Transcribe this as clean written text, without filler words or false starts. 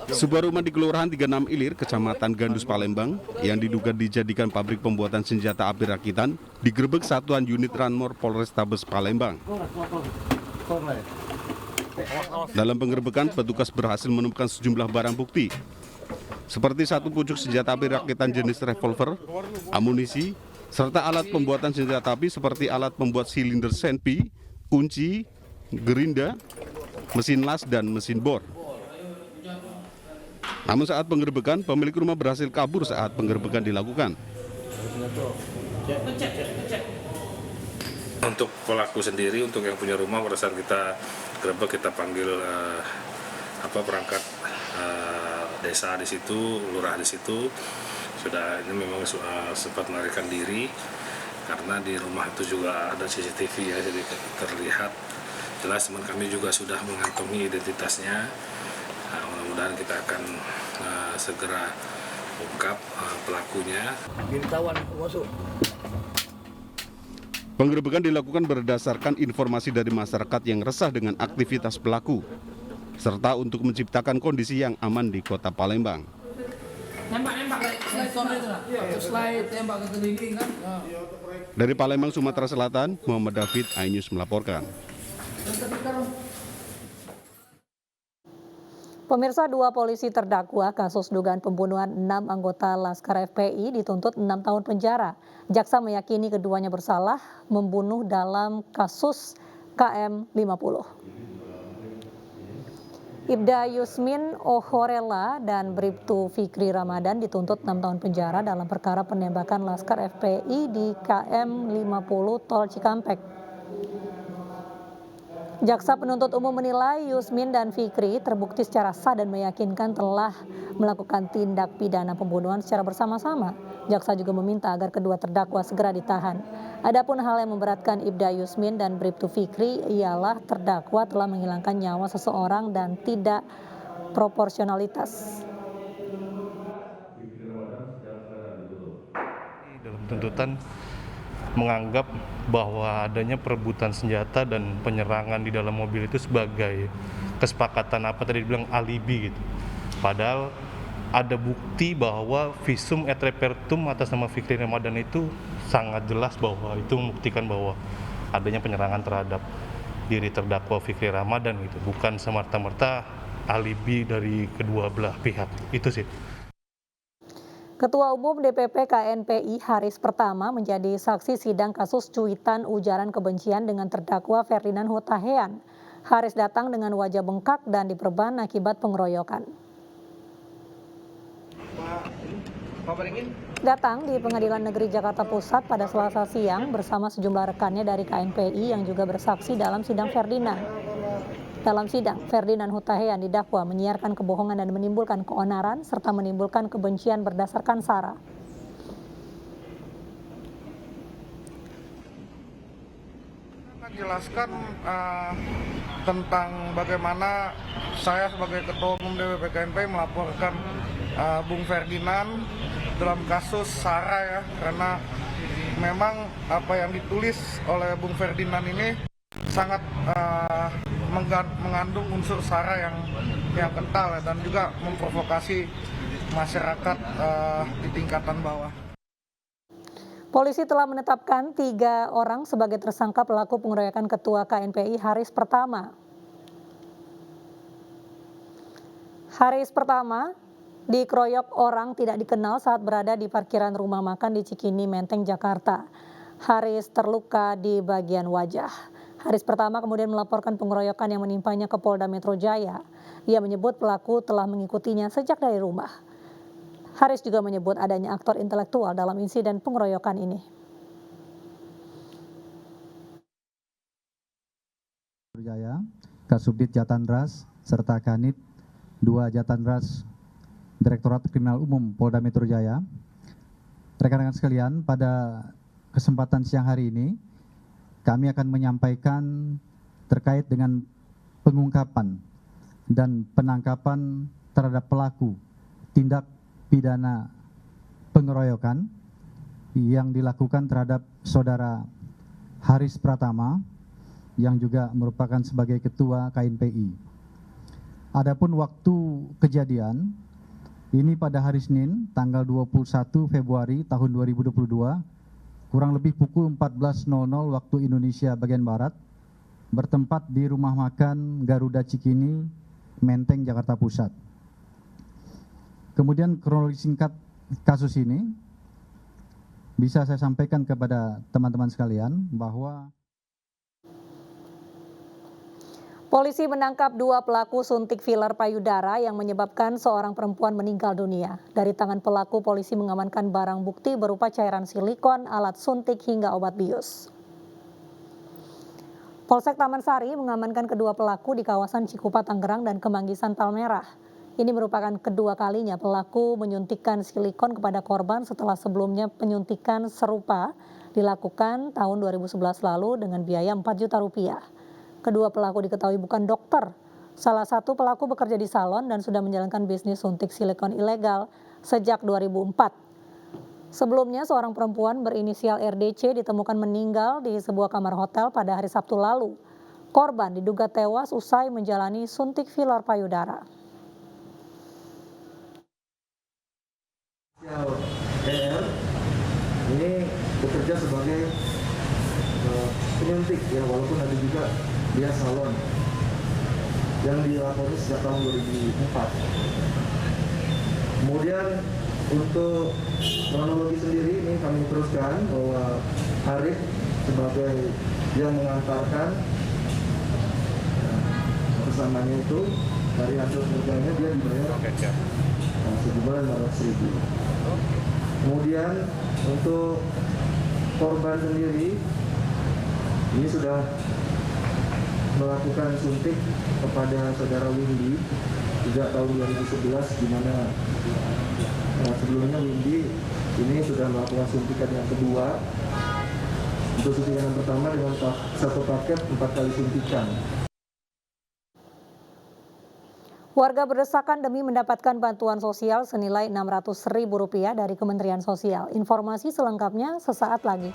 Sebuah rumah di Kelurahan 36 Ilir, Kecamatan Gandus, Palembang, yang diduga dijadikan pabrik pembuatan senjata api rakitan, digerebek Satuan Unit Ranmor Polrestabes Palembang. Dalam penggerebekan, petugas berhasil menemukan sejumlah barang bukti, seperti satu pucuk senjata api rakitan jenis revolver, amunisi, serta alat pembuatan senjata api seperti alat pembuat silinder senpi, kunci, gerinda, mesin las, dan mesin bor. Namun saat penggerebekan, pemilik rumah berhasil kabur saat penggerebekan dilakukan. Untuk pelaku sendiri, untuk yang punya rumah, pada saat kita gerebek, kita panggil perangkat desa di situ, lurah di situ. Sudah ini memang sempat melarikan diri karena di rumah itu juga ada CCTV ya, jadi terlihat jelas. Teman kami juga sudah mengantongi identitasnya. Mudah-mudahan kita akan segera ungkap pelakunya. Penggerebekan dilakukan berdasarkan informasi dari masyarakat yang resah dengan aktivitas pelaku, serta untuk menciptakan kondisi yang aman di Kota Palembang. Dari Palembang, Sumatera Selatan, Muhammad David, iNews melaporkan. Pemirsa, 2 polisi terdakwa kasus dugaan pembunuhan 6 anggota Laskar FPI dituntut 6 tahun penjara. Jaksa meyakini keduanya bersalah membunuh dalam kasus KM 50. Ibda Yusmin Ohorela dan Bribtu Fikri Ramadan dituntut 6 tahun penjara dalam perkara penembakan Laskar FPI di KM 50 Tol Cikampek. Jaksa penuntut umum menilai Yusmin dan Fikri terbukti secara sah dan meyakinkan telah melakukan tindak pidana pembunuhan secara bersama-sama. Jaksa juga meminta agar kedua terdakwa segera ditahan. Adapun hal yang memberatkan Ibda Yusmin dan Bribtu Fikri ialah terdakwa telah menghilangkan nyawa seseorang dan tidak proporsionalitas. Dalam tuntutan menganggap bahwa adanya perebutan senjata dan penyerangan di dalam mobil itu sebagai kesepakatan tadi dibilang alibi gitu. Padahal ada bukti bahwa visum et repertum atas nama Fikri Ramadan itu sangat jelas bahwa itu membuktikan bahwa adanya penyerangan terhadap diri terdakwa Fikri Ramadan gitu, bukan semerta-merta alibi dari kedua belah pihak. Itu sih. Ketua Umum DPP KNPI Haris Pertama menjadi saksi sidang kasus cuitan ujaran kebencian dengan terdakwa Ferdinand Hutahean. Haris datang dengan wajah bengkak dan diperban akibat pengeroyokan. Datang di Pengadilan Negeri Jakarta Pusat pada Selasa siang bersama sejumlah rekannya dari KNPI yang juga bersaksi dalam sidang Ferdinand. Dalam sidang, Ferdinand Hutahean didakwa menyiarkan kebohongan dan menimbulkan keonaran serta menimbulkan kebencian berdasarkan sara. Menjelaskan tentang bagaimana saya sebagai Ketua Umum DPP KNPI melaporkan Bung Ferdinand dalam kasus sara ya, karena memang apa yang ditulis oleh Bung Ferdinand ini sangat mengandung unsur sara yang kental ya, dan juga memprovokasi masyarakat di tingkatan bawah. Polisi telah menetapkan 3 orang sebagai tersangka pelaku pengeroyokan Ketua KNPI Haris Pertama. Haris Pertama dikeroyok orang tidak dikenal saat berada di parkiran rumah makan di Cikini, Menteng, Jakarta. Haris terluka di bagian wajah. Haris Pertama kemudian melaporkan pengeroyokan yang menimpanya ke Polda Metro Jaya. Ia menyebut pelaku telah mengikutinya sejak dari rumah. Haris juga menyebut adanya aktor intelektual dalam insiden pengeroyokan ini. Jaya, Kasubdit Jatandras, serta Kanit 2 Jatandras Direktorat Kriminal Umum Polda Metro Jaya. Rekan-rekan sekalian, pada kesempatan siang hari ini kami akan menyampaikan terkait dengan pengungkapan dan penangkapan terhadap pelaku tindak pidana pengeroyokan yang dilakukan terhadap saudara Haris Pratama yang juga merupakan sebagai Ketua KNPI. Adapun waktu kejadian, ini pada hari Senin, tanggal 21 Februari tahun 2022, kurang lebih pukul 14.00 waktu Indonesia bagian Barat, bertempat di rumah makan Garuda Cikini, Menteng, Jakarta Pusat. Kemudian kronologi singkat kasus ini bisa saya sampaikan kepada teman-teman sekalian bahwa Polisi menangkap 2 pelaku suntik filler payudara yang menyebabkan seorang perempuan meninggal dunia. Dari tangan pelaku, polisi mengamankan barang bukti berupa cairan silikon, alat suntik, hingga obat bius. Polsek Taman Sari mengamankan kedua pelaku di kawasan Cikupa, Tangerang dan Kemanggisan, Palmerah. Ini merupakan kedua kalinya pelaku menyuntikkan silikon kepada korban setelah sebelumnya penyuntikan serupa dilakukan tahun 2011 lalu dengan biaya 4 juta rupiah. Kedua pelaku diketahui bukan dokter. Salah satu pelaku bekerja di salon dan sudah menjalankan bisnis suntik silikon ilegal sejak 2004. Sebelumnya, seorang perempuan berinisial RDC ditemukan meninggal di sebuah kamar hotel pada hari Sabtu lalu. Korban diduga tewas usai menjalani suntik filler payudara. ER ini bekerja sebagai penyuntik ya, walaupun ada juga dia salon yang dilapori sejak tahun 2004. Kemudian untuk kronologi sendiri ini kami teruskan bahwa Arif sebagai yang mengantarkan bersamanya itu dari hasil kerjanya dia dibayar sejumlah 500.000. Kemudian untuk korban sendiri ini sudah melakukan suntik kepada saudara Windy sejak tahun 2011, di mana sebelumnya Windy ini sudah melakukan suntikan yang kedua. Untuk suntikan yang pertama dengan satu paket 4 kali suntikan. Warga berdesakan demi mendapatkan bantuan sosial senilai Rp600.000 dari Kementerian Sosial. Informasi selengkapnya sesaat lagi.